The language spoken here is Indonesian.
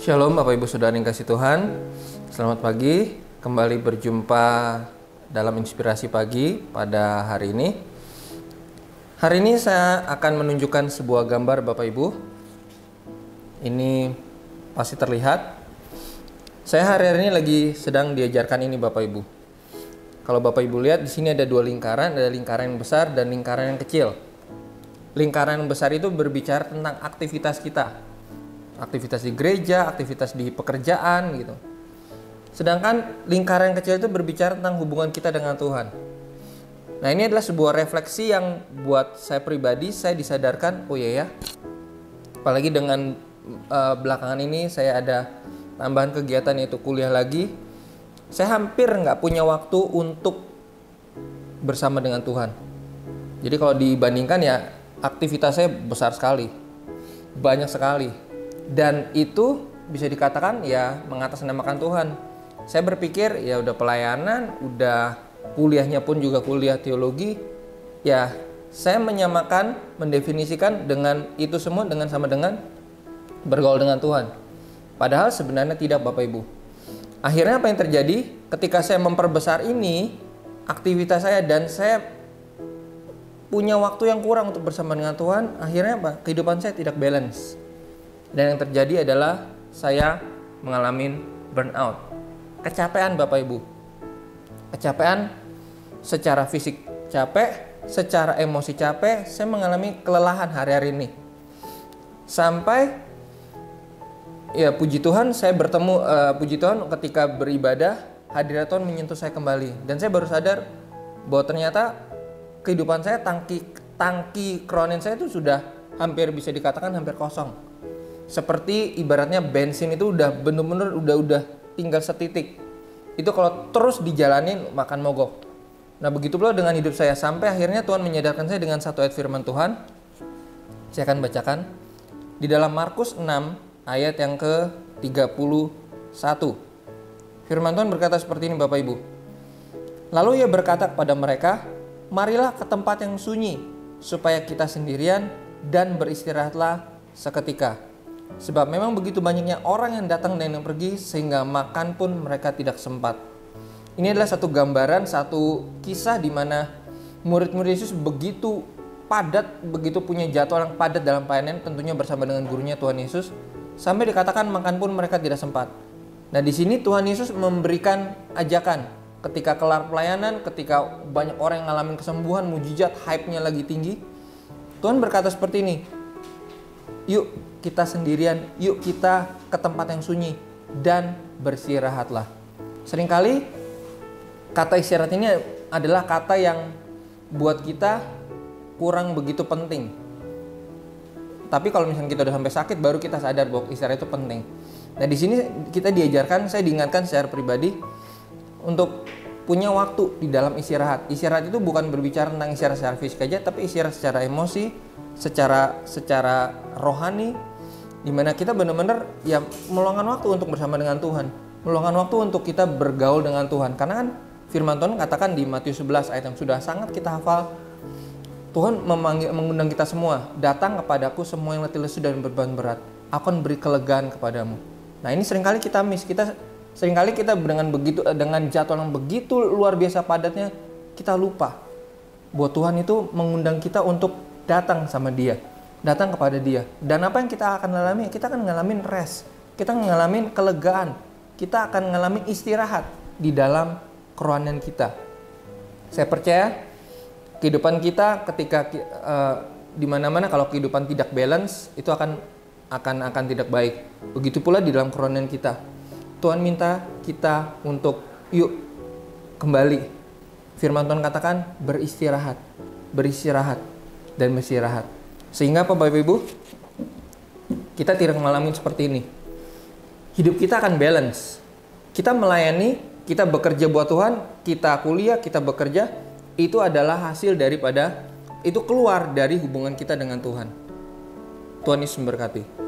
Shalom Bapak Ibu Saudara yang kasih Tuhan. Selamat pagi, kembali berjumpa dalam inspirasi pagi pada hari ini. Hari ini saya akan menunjukkan sebuah gambar Bapak Ibu. Ini pasti terlihat. Saya hari ini lagi sedang diajarkan ini Bapak Ibu. Kalau Bapak Ibu lihat di sini ada dua lingkaran, ada lingkaran yang besar dan lingkaran yang kecil. Lingkaran yang besar itu berbicara tentang aktivitas kita. Aktivitas di gereja, aktivitas di pekerjaan gitu. Sedangkan lingkaran yang kecil itu berbicara tentang hubungan kita dengan Tuhan. Nah, ini adalah sebuah refleksi yang buat saya pribadi, saya disadarkan, oh iya ya. Apalagi dengan belakangan ini saya ada tambahan kegiatan yaitu kuliah lagi. Saya hampir nggak punya waktu untuk bersama dengan Tuhan. Jadi kalau dibandingkan ya aktivitasnya besar sekali, banyak sekali. Dan itu bisa dikatakan ya mengatasnamakan Tuhan. Saya berpikir ya udah pelayanan, udah kuliahnya pun juga kuliah teologi. Ya saya menyamakan, mendefinisikan dengan itu semua sama dengan bergaul dengan Tuhan. Padahal sebenarnya tidak Bapak Ibu. Akhirnya apa yang terjadi ketika saya memperbesar ini aktivitas saya dan saya punya waktu yang kurang untuk bersama dengan Tuhan. Akhirnya apa? Kehidupan saya tidak balance. Dan yang terjadi adalah saya mengalami burnout. Kecapean Bapak Ibu. Kecapean secara fisik capek, secara emosi capek, saya mengalami kelelahan hari-hari ini. Sampai ya puji Tuhan saya bertemu, puji Tuhan ketika beribadah, hadirat Tuhan menyentuh saya kembali. Dan saya baru sadar bahwa ternyata kehidupan saya, tangki kerohanian saya itu sudah hampir bisa dikatakan hampir kosong. Seperti ibaratnya bensin itu udah bener-bener udah tinggal setitik. Itu kalau terus dijalanin makan mogok. Nah begitu pula dengan hidup saya. Sampai akhirnya Tuhan menyadarkan saya dengan satu ayat firman Tuhan. Saya akan bacakan. Di dalam Markus 6 ayat yang ke-31. Firman Tuhan berkata seperti ini Bapak Ibu. Lalu ia berkata kepada mereka, marilah ke tempat yang sunyi, supaya kita sendirian dan beristirahatlah seketika. Sebab memang begitu banyaknya orang yang datang dan yang pergi sehingga makan pun mereka tidak sempat. Ini adalah satu gambaran, satu kisah di mana murid-murid Yesus begitu padat, begitu punya jadwal yang padat dalam pelayanan, tentunya bersama dengan gurunya Tuhan Yesus, sampai dikatakan makan pun mereka tidak sempat. Nah di sini Tuhan Yesus memberikan ajakan ketika kelar pelayanan, ketika banyak orang yang ngalamin kesembuhan, mujizat, hype-nya lagi tinggi. Tuhan berkata seperti ini, yuk kita sendirian, yuk kita ke tempat yang sunyi dan beristirahatlah. Seringkali kata istirahat ini adalah kata yang buat kita kurang begitu penting. Tapi kalau misalnya kita udah sampai sakit baru kita sadar bahwa istirahat itu penting. Nah di sini kita diajarkan, saya diingatkan secara pribadi untuk punya waktu di dalam istirahat. Istirahat itu bukan berbicara tentang istirahat secara fisik aja, tapi istirahat secara emosi, secara rohani, dimana kita benar-benar ya meluangkan waktu untuk bersama dengan Tuhan, meluangkan waktu untuk kita bergaul dengan Tuhan. Karena kan firman Tuhan katakan di Matius 11 ayat yang sudah sangat kita hafal, Tuhan mengundang kita semua, datang kepadaku semua yang letih lesu dan beban berat, aku akan beri kelegaan kepadamu. Nah ini seringkali kita miss, seringkali kita dengan jadwal yang begitu luar biasa padatnya, kita lupa bahwa Tuhan itu mengundang kita untuk datang sama Dia, datang kepada Dia. Dan apa yang kita akan alami? Kita akan ngalamin rest, kita ngalamin kelegaan, kita akan ngalamin istirahat di dalam kerohanian kita. Saya percaya kehidupan kita ketika di mana-mana kalau kehidupan tidak balance itu akan tidak baik. Begitu pula di dalam kerohanian kita. Tuhan minta kita untuk yuk kembali. Firman Tuhan katakan beristirahat dan beristirahat. Sehingga apa Bapak Ibu? Kita tidak mengalami seperti ini. Hidup kita akan balance. Kita melayani, kita bekerja buat Tuhan, kita kuliah, kita bekerja, itu adalah hasil daripada, itu keluar dari hubungan kita dengan Tuhan. Tuhan Yesus memberkati.